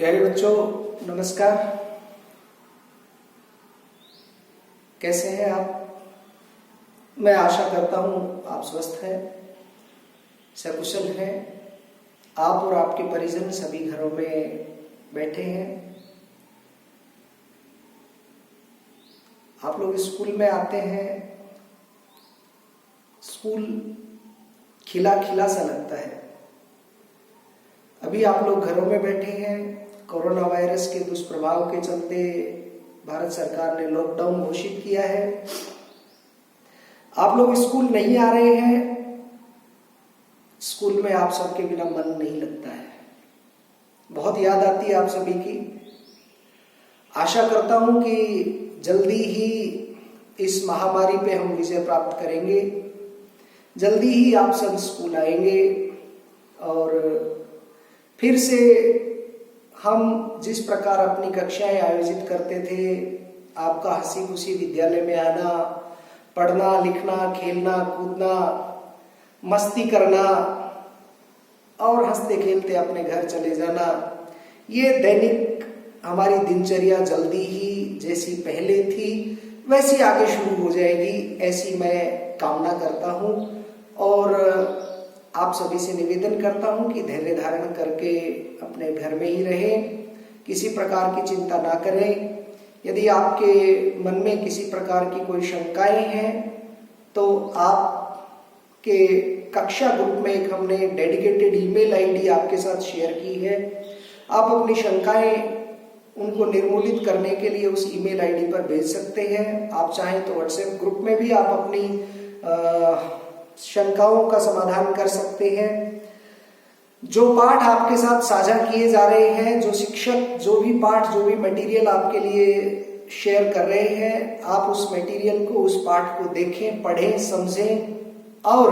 प्यारे बच्चों, नमस्कार। कैसे हैं आप? मैं आशा करता हूं आप स्वस्थ हैं, सकुशल हैं। आप और आपके परिजन सभी घरों में बैठे हैं। आप लोग स्कूल में आते हैं, स्कूल खिला खिला सा लगता है। अभी आप लोग घरों में बैठे हैं। कोरोना वायरस के दुष्प्रभाव के चलते भारत सरकार ने लॉकडाउन घोषित किया है। आप लोग स्कूल नहीं आ रहे हैं। स्कूल में आप सबके बिना मन नहीं लगता है। बहुत याद आती है आप सभी की। आशा करता हूं कि जल्दी ही इस महामारी पे हम विजय प्राप्त करेंगे। जल्दी ही आप सब स्कूल आएंगे और फिर से हम जिस प्रकार अपनी कक्षाएं आयोजित करते थे, आपका हंसी खुशी विद्यालय में आना, पढ़ना लिखना, खेलना कूदना, मस्ती करना और हंसते खेलते अपने घर चले जाना, ये दैनिक हमारी दिनचर्या जल्दी ही जैसी पहले थी वैसी आगे शुरू हो जाएगी, ऐसी मैं कामना करता हूँ। और आप सभी से निवेदन करता हूं कि धैर्य धारण करके अपने घर में ही रहें, किसी प्रकार की चिंता ना करें। यदि आपके मन में किसी प्रकार की कोई शंकाएं हैं तो आपके कक्षा ग्रुप में एक हमने डेडिकेटेड ईमेल आईडी आपके साथ शेयर की है। आप अपनी शंकाएं उनको निर्मूलित करने के लिए उस ईमेल आईडी पर भेज सकते हैं। आप चाहें तो व्हाट्सएप ग्रुप में भी आप अपनी शंकाओं का समाधान कर सकते हैं। जो पाठ आपके साथ साझा किए जा रहे हैं, जो शिक्षक जो भी पाठ जो भी मटेरियल आपके लिए शेयर कर रहे हैं, आप उस मटेरियल को, उस पाठ को देखें, पढ़ें, समझें। और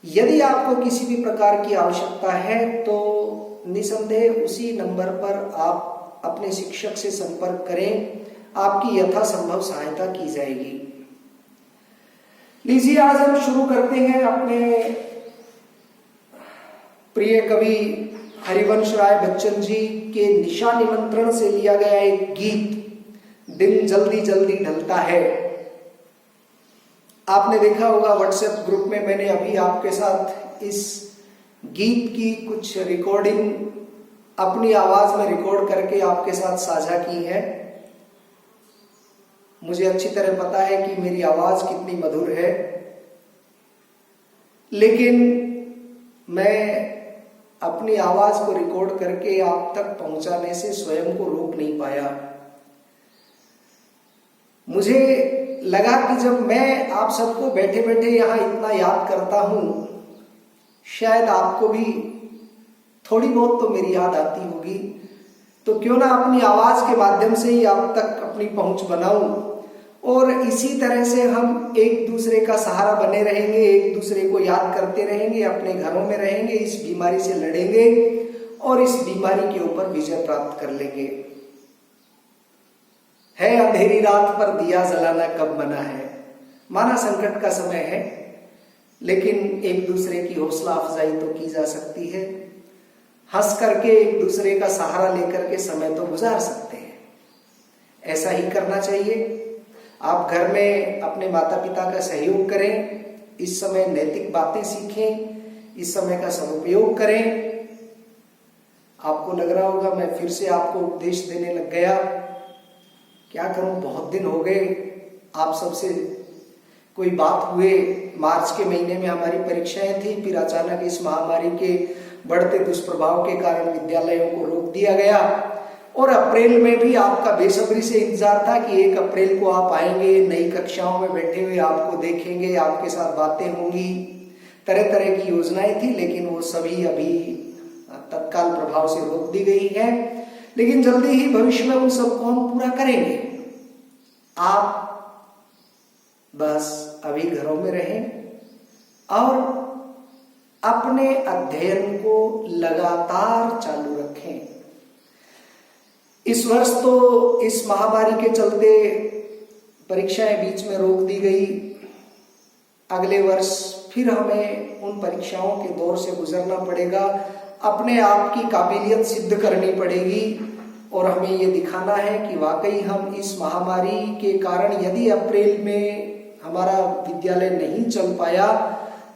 यदि आपको किसी भी प्रकार की आवश्यकता है तो निसंदेह उसी नंबर पर आप अपने शिक्षक से संपर्क करें। आपकी यथासंभव सहायता की जाएगी। लीजिए, आज हम शुरू करते हैं अपने प्रिय कवि हरिवंश राय बच्चन जी के निशा निमंत्रण से लिया गया एक गीत, दिन जल्दी जल्दी ढलता है। आपने देखा होगा व्हाट्सएप ग्रुप में मैंने अभी आपके साथ इस गीत की कुछ रिकॉर्डिंग अपनी आवाज में रिकॉर्ड करके आपके साथ साझा की है। मुझे अच्छी तरह पता है कि मेरी आवाज कितनी मधुर है, लेकिन मैं अपनी आवाज को रिकॉर्ड करके आप तक पहुंचाने से स्वयं को रोक नहीं पाया। मुझे लगा कि जब मैं आप सबको बैठे बैठे यहां इतना याद करता हूं, शायद आपको भी थोड़ी बहुत तो मेरी याद आती होगी, तो क्यों ना अपनी आवाज के माध्यम से ही आप तक अपनी पहुंच बनाऊं और इसी तरह से हम एक दूसरे का सहारा बने रहेंगे, एक दूसरे को याद करते रहेंगे, अपने घरों में रहेंगे, इस बीमारी से लड़ेंगे और इस बीमारी के ऊपर विजय प्राप्त कर लेंगे। है अंधेरी रात पर दिया जलाना कब मना है। माना संकट का समय है, लेकिन एक दूसरे की हौसला अफजाई तो की जा सकती है। हंस करके एक दूसरे का सहारा लेकर के समय तो गुजार सकते हैं। ऐसा ही करना चाहिए। आप घर में अपने माता पिता का सहयोग करें, इस समय नैतिक बातें सीखें, इस समय का सदुपयोग करें। आपको लग रहा होगा मैं फिर से आपको उपदेश देने लग गया। क्या करूं, बहुत दिन हो गए आप सबसे कोई बात हुए। मार्च के महीने में हमारी परीक्षाएं थी, फिर अचानक इस महामारी के बढ़ते दुष्प्रभाव के कारण विद्यालयों को रोक दिया गया और अप्रैल में भी आपका बेसब्री से इंतजार था कि 1 अप्रैल को आप आएंगे, नई कक्षाओं में बैठे हुए आपको देखेंगे, आपके साथ बातें होंगी। तरह तरह की योजनाएं थी, लेकिन वो सभी अभी तत्काल प्रभाव से रोक दी गई है। लेकिन जल्दी ही भविष्य में उन सबको हम पूरा करेंगे। आप बस अभी घरों में रहें और अपने अध्ययन को लगातार चालू रखें। इस वर्ष तो इस महामारी के चलते परीक्षाएं बीच में रोक दी गई। अगले वर्ष फिर हमें उन परीक्षाओं के दौर से गुजरना पड़ेगा। अपने आप की काबिलियत सिद्ध करनी पड़ेगी और हमें ये दिखाना है कि वाकई हम इस महामारी के कारण यदि अप्रैल में हमारा विद्यालय नहीं चल पाया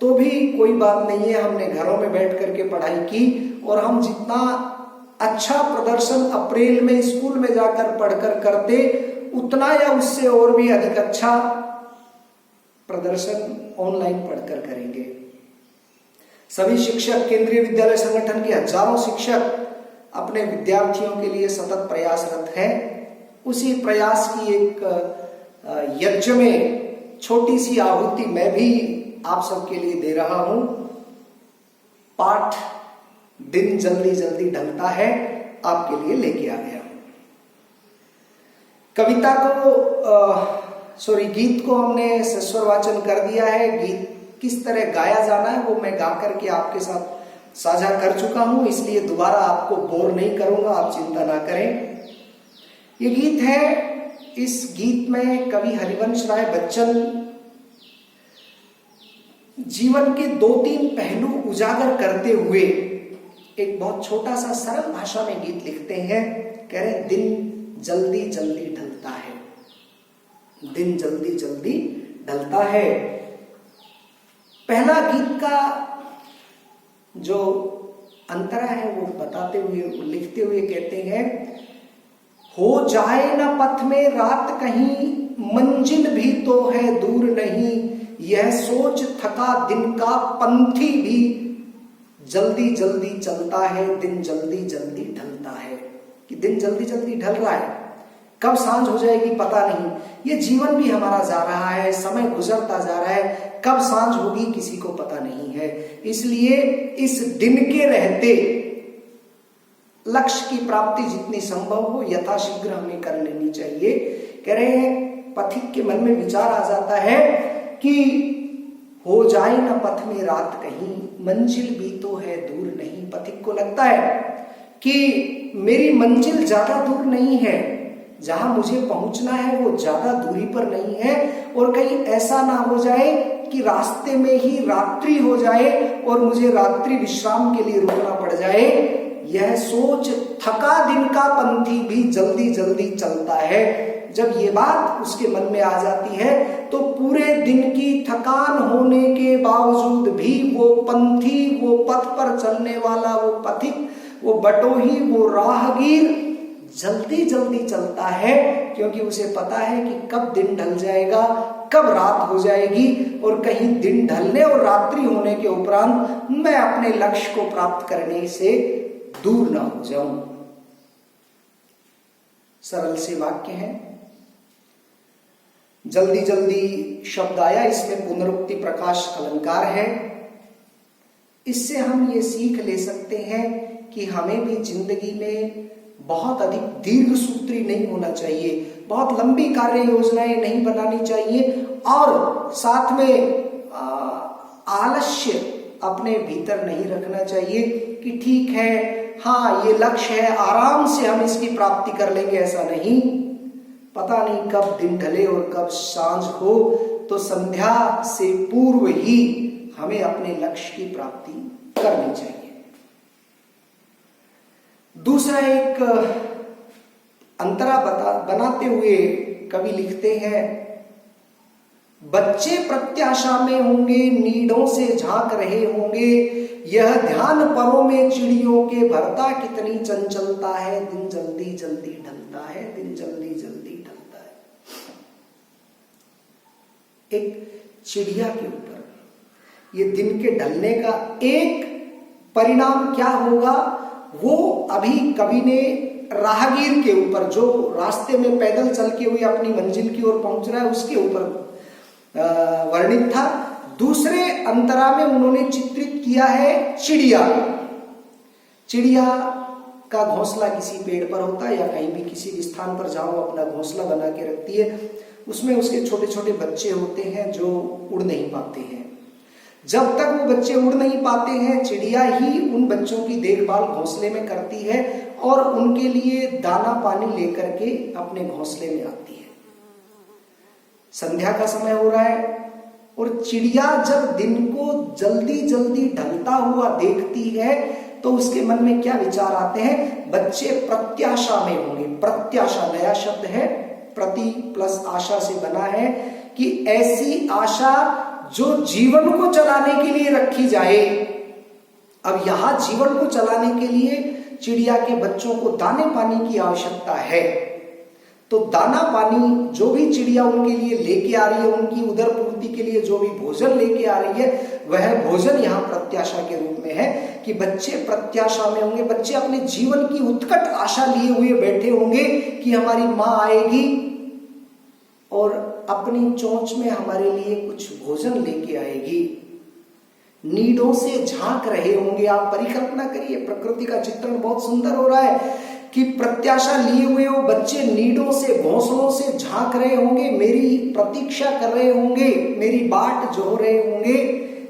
तो भी कोई बात नहीं है, हमने घरों में बैठ करके पढ़ाई की और हम जितना अच्छा प्रदर्शन अप्रैल में स्कूल में जाकर पढ़कर करते उतना या उससे और भी अधिक अच्छा प्रदर्शन ऑनलाइन पढ़कर करेंगे। सभी शिक्षक, केंद्रीय विद्यालय संगठन के हजारों शिक्षक अपने विद्यार्थियों के लिए सतत प्रयासरत हैं। उसी प्रयास की एक यज्ञ में छोटी सी आहुति मैं भी आप सबके लिए दे रहा हूं। पाठ दिन जल्दी जल्दी ढलता है आपके लिए लेके आ गया। कविता को गीत को हमने सस्वर वाचन कर दिया है। गीत किस तरह गाया जाना है वो मैं गा करके आपके साथ साझा कर चुका हूं, इसलिए दोबारा आपको बोर नहीं करूंगा, आप चिंता ना करें। ये गीत है, इस गीत में कवि हरिवंश राय बच्चन जीवन के 2-3 पहलू उजागर करते हुए एक बहुत छोटा सा सरल भाषा में गीत लिखते हैं। कह रहे दिन जल्दी जल्दी ढलता है, दिन जल्दी जल्दी ढलता है। पहला गीत का जो अंतरा है वो बताते हुए, लिखते हुए कहते हैं, हो जाए न पथ में रात कहीं, मंजिल भी तो है दूर नहीं, यह सोच थका दिन का पंथी भी, जल्दी जल्दी चलता है, दिन जल्दी जल्दी ढलता है। कि दिन जल्दी जल्दी ढल रहा है, कब सांझ हो जाएगी पता नहीं। ये जीवन भी हमारा जा रहा है, समय गुजरता जा रहा है, कब सांझ होगी किसी को पता नहीं है। इसलिए इस दिन के रहते लक्ष्य की प्राप्ति जितनी संभव हो यथाशीघ्र हमें कर लेनी चाहिए। कह रहे हैं, पथिक के मन में विचार आ जाता है कि हो जाए न पथ में रात कहीं, मंजिल भी तो है दूर नहीं। पथिक को लगता है कि मेरी मंजिल ज्यादा दूर नहीं है, जहां मुझे पहुंचना है वो ज्यादा दूरी पर नहीं है, और कहीं ऐसा ना हो जाए कि रास्ते में ही रात्रि हो जाए और मुझे रात्रि विश्राम के लिए रुकना पड़ जाए। यह सोच थका दिन का पंथी भी जल्दी जल्दी चलता है। जब ये बात उसके मन में आ जाती है तो पूरे दिन की थकान होने के बावजूद भी वो पंथी, वो पथ पर चलने वाला, वो पथिक, वो बटोही, वो राहगीर जल्दी जल्दी चलता है, क्योंकि उसे पता है कि कब दिन ढल जाएगा, कब रात हो जाएगी, और कहीं दिन ढलने और रात्रि होने के उपरांत मैं अपने लक्ष्य को प्राप्त करने से दूर ना हो जाऊं। सरल से वाक्य है। जल्दी जल्दी शब्द आया, इसमें पुनरुक्ति प्रकाश अलंकार है। इससे हम ये सीख ले सकते हैं कि हमें भी जिंदगी में बहुत अधिक दीर्घ सूत्री नहीं होना चाहिए, बहुत लंबी कार्य योजनाएं नहीं बनानी चाहिए, और साथ में आलस्य अपने भीतर नहीं रखना चाहिए कि ठीक है, हाँ ये लक्ष्य है, आराम से हम इसकी प्राप्ति कर लेंगे। ऐसा नहीं, पता नहीं कब दिन ढले और कब सांझ हो, तो संध्या से पूर्व ही हमें अपने लक्ष्य की प्राप्ति करनी चाहिए। दूसरा एक अंतरा बनाते हुए कवि लिखते हैं, बच्चे प्रत्याशा में होंगे, नीडों से झांक रहे होंगे, यह ध्यान परों में चिड़ियों के भरता, कितनी चंचलता है, दिन जल्दी जल्दी ढलता है, दिन जल्दी जल्दी ढलता है। एक चिड़िया के ऊपर ये दिन के ढलने का एक परिणाम क्या होगा, वो अभी कवि ने राहगीर के ऊपर, जो रास्ते में पैदल चल के हुए अपनी मंजिल की ओर पहुंच रहा है, उसके ऊपर वर्णित था। दूसरे अंतरा में उन्होंने चित्रित किया है चिड़िया। चिड़िया का घोंसला किसी पेड़ पर होता है या कहीं भी किसी भी स्थान पर जहां वो अपना घोंसला बना के रखती है, उसमें उसके छोटे छोटे बच्चे होते हैं जो उड़ नहीं पाते हैं। जब तक वो बच्चे उड़ नहीं पाते हैं, चिड़िया ही उन बच्चों की देखभाल घोंसले में करती है और उनके लिए दाना पानी लेकर के अपने घोंसले में आती है। संध्या का समय हो रहा है और चिड़िया जब दिन को जल्दी जल्दी ढलता हुआ देखती है तो उसके मन में क्या विचार आते हैं? बच्चे प्रत्याशा में होंगे। प्रत्याशा नया शब्द है, प्रति प्लस आशा से बना है, कि ऐसी आशा जो जीवन को चलाने के लिए रखी जाए। अब यहां जीवन को चलाने के लिए चिड़िया के बच्चों को दाने पानी की आवश्यकता है। तो दाना पानी जो भी चिड़िया उनके लिए लेके आ रही है, उनकी उदर पूर्ति के लिए जो भी भोजन लेके आ रही है, वह भोजन यहाँ प्रत्याशा के रूप में है कि बच्चे प्रत्याशा में होंगे। बच्चे अपने जीवन की उत्कट आशा लिए हुए बैठे होंगे कि हमारी माँ आएगी और अपनी चोंच में हमारे लिए कुछ भोजन लेके आएगी। नीडों से झांक रहे होंगे। आप परिकल्पना करिए, प्रकृति का चित्रण बहुत सुंदर हो रहा है कि प्रत्याशा लिए हुए वो बच्चे नीडों से, घोंसलों से झांक रहे होंगे, मेरी प्रतीक्षा कर रहे होंगे, मेरी बाट जोह रहे होंगे।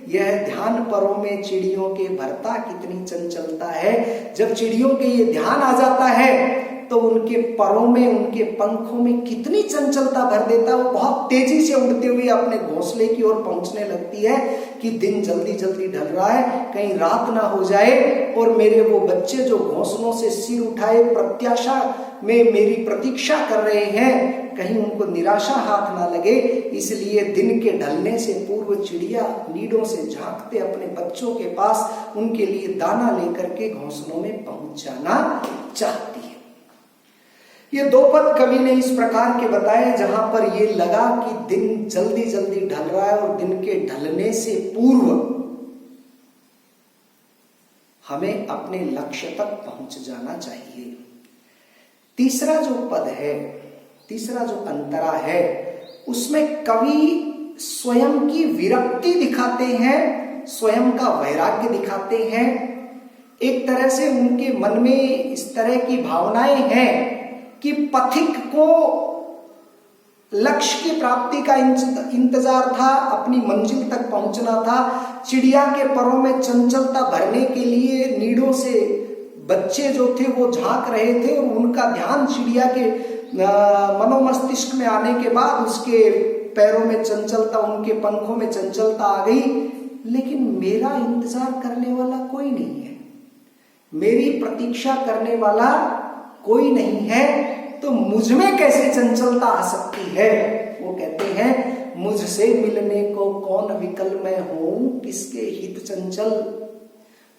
यह ध्यान परों में चिड़ियों के भरता कितनी चंचलता है। जब चिड़ियों के ये ध्यान आ जाता है तो उनके परों में, उनके पंखों में कितनी चंचलता भर देता है। वो बहुत तेजी से उड़ते हुए अपने घोंसले की ओर पहुंचने लगती है कि दिन जल्दी जल्दी ढल रहा है, कहीं रात ना हो जाए और मेरे वो बच्चे जो घोंसलों से सिर उठाए प्रत्याशा में मेरी प्रतीक्षा कर रहे हैं, कहीं उनको निराशा हाथ ना लगे। इसलिए दिन के ढलने से पूर्व चिड़िया नीडों से झांकते अपने बच्चों के पास उनके लिए दाना लेकर के घोंसलों में पहुंच जाना चाहती है। ये दो पद कवि ने इस प्रकार के बताए जहां पर ये लगा कि दिन जल्दी जल्दी ढल रहा है और दिन के ढलने से पूर्व हमें अपने लक्ष्य तक पहुंच जाना चाहिए। तीसरा जो पद है, तीसरा जो अंतरा है, उसमें कवि स्वयं की विरक्ति दिखाते हैं, स्वयं का वैराग्य दिखाते हैं। एक तरह से उनके मन में इस तरह की भावनाएं हैं कि पथिक को लक्ष्य की प्राप्ति का इंतजार था, अपनी मंजिल तक पहुंचना था। चिड़िया के परों में चंचलता भरने के लिए नीडों से बच्चे जो थे वो झांक रहे थे और उनका ध्यान चिड़िया के मनोमस्तिष्क में आने के बाद उसके पैरों में चंचलता, उनके पंखों में चंचलता आ गई। लेकिन मेरा इंतजार करने वाला कोई नहीं है, मेरी प्रतीक्षा करने वाला कोई नहीं है, तो मुझ में कैसे चंचलता आ सकती है? वो कहते हैं, मुझसे मिलने को कौन विकल मैं हूं, किसके हित चंचल।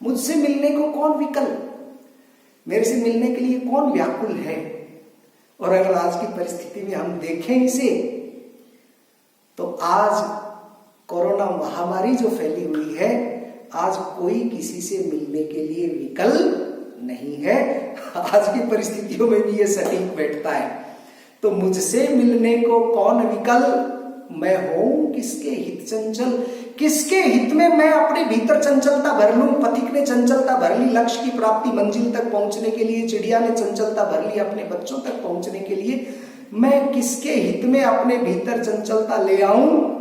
मुझसे मिलने को कौन विकल, मेरे से मिलने के लिए कौन व्याकुल है। और अगर आज की परिस्थिति में हम देखें इसे, तो आज कोरोना महामारी जो फैली हुई है, आज कोई किसी से मिलने के लिए विकल नहीं है। आज की परिस्थितियों में भी ये सटीक बैठता है। तो मुझसे मिलने को कौन विकल, मैं हूं किसके हित चंचल। किसके हित में मैं अपने भीतर चंचलता भर लूं। पथिक ने चंचलता भर ली लक्ष्य की प्राप्ति, मंजिल तक पहुंचने के लिए। चिड़िया ने चंचलता भर ली अपने बच्चों तक पहुंचने के लिए। मैं किसके हित में अपने भीतर चंचलता ले आऊं?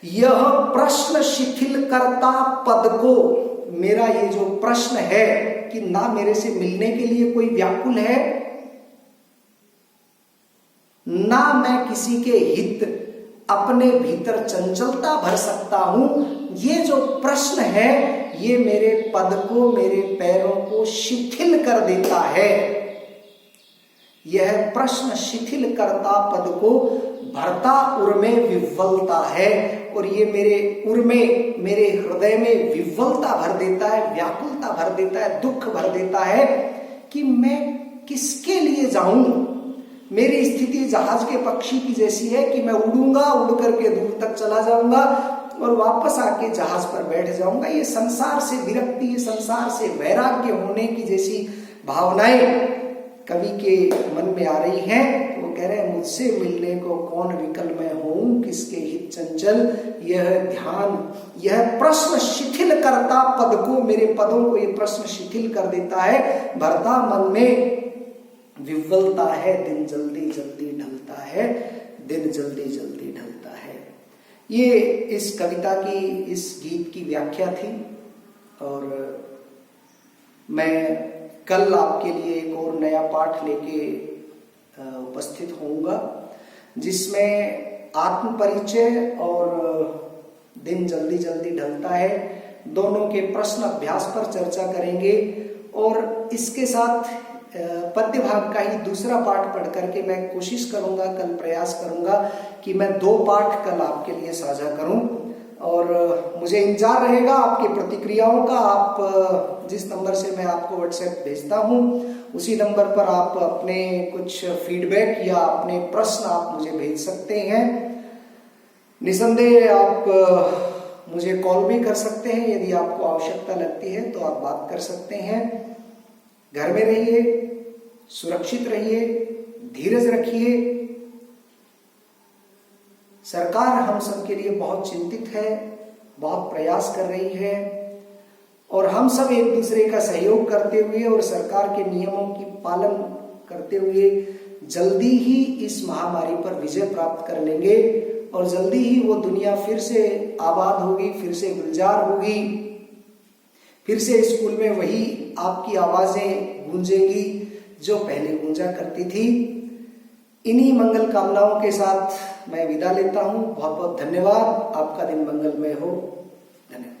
यह प्रश्न शिथिल करता पद को, मेरा ये जो प्रश्न है कि ना मेरे से मिलने के लिए कोई व्याकुल है, ना मैं किसी के हित अपने भीतर चंचलता भर सकता हूं, ये जो प्रश्न है ये मेरे पद को, मेरे पैरों को शिथिल कर देता है। यह प्रश्न शिथिल करता पद को भरता उर में विह्वलता है, और ये मेरे उर में, मेरे हृदय में विह्वलता भर देता है, व्याकुलता भर देता है, दुख भर देता है कि मैं किसके लिए जाऊं। मेरी स्थिति जहाज के पक्षी की जैसी है कि मैं उड़ूंगा, उड़ करके दूर तक चला जाऊंगा और वापस आके जहाज पर बैठ जाऊंगा। ये संसार से विरक्ति, ये संसार से वैराग्य होने की जैसी भावनाएं कवि के मन में आ रही हैं। तो वो कह रहे हैं, मुझसे मिलने को कौन विकल मैं हूं, किसके हित चंचल। यह ध्यान, यह प्रश्न शिथिल करता पद को, मेरे पदों को ये प्रश्न शिथिल कर देता है, भरता मन में विह्वलता है। दिन जल्दी जल्दी ढलता है, दिन जल्दी जल्दी ढलता है। ये इस कविता की, इस गीत की व्याख्या थी। और मैं कल आपके लिए एक और नया पाठ लेके उपस्थित होऊंगा, जिसमें आत्म परिचय और दिन जल्दी जल्दी ढलता है दोनों के प्रश्न अभ्यास पर चर्चा करेंगे और इसके साथ पद्य भाग का ही दूसरा पाठ पढ़ करके मैं कोशिश करूंगा, कल प्रयास करूंगा कि मैं 2 पाठ कल आपके लिए साझा करूं और मुझे इंतजार रहेगा आपकी प्रतिक्रियाओं का। आप जिस नंबर से मैं आपको व्हाट्सएप भेजता हूं उसी नंबर पर आप अपने कुछ फीडबैक या अपने प्रश्न आप मुझे भेज सकते हैं। निसंदेह आप मुझे कॉल भी कर सकते हैं, यदि आपको आवश्यकता लगती है तो आप बात कर सकते हैं। घर में रहिए, सुरक्षित रहिए, धीरज रखिए। सरकार हम सब के लिए बहुत चिंतित है, बहुत प्रयास कर रही है और हम सब एक दूसरे का सहयोग करते हुए और सरकार के नियमों की पालन करते हुए जल्दी ही इस महामारी पर विजय प्राप्त कर लेंगे और जल्दी ही वो दुनिया फिर से आबाद होगी, फिर से गुलजार होगी, फिर से स्कूल में वही आपकी आवाजें गूंजेंगी जो पहले गूंजा करती थी। इन्हीं मंगल कामनाओं के साथ मैं विदा लेता हूं। बहुत बहुत धन्यवाद। आपका दिन मंगलमय हो। धन्यवाद।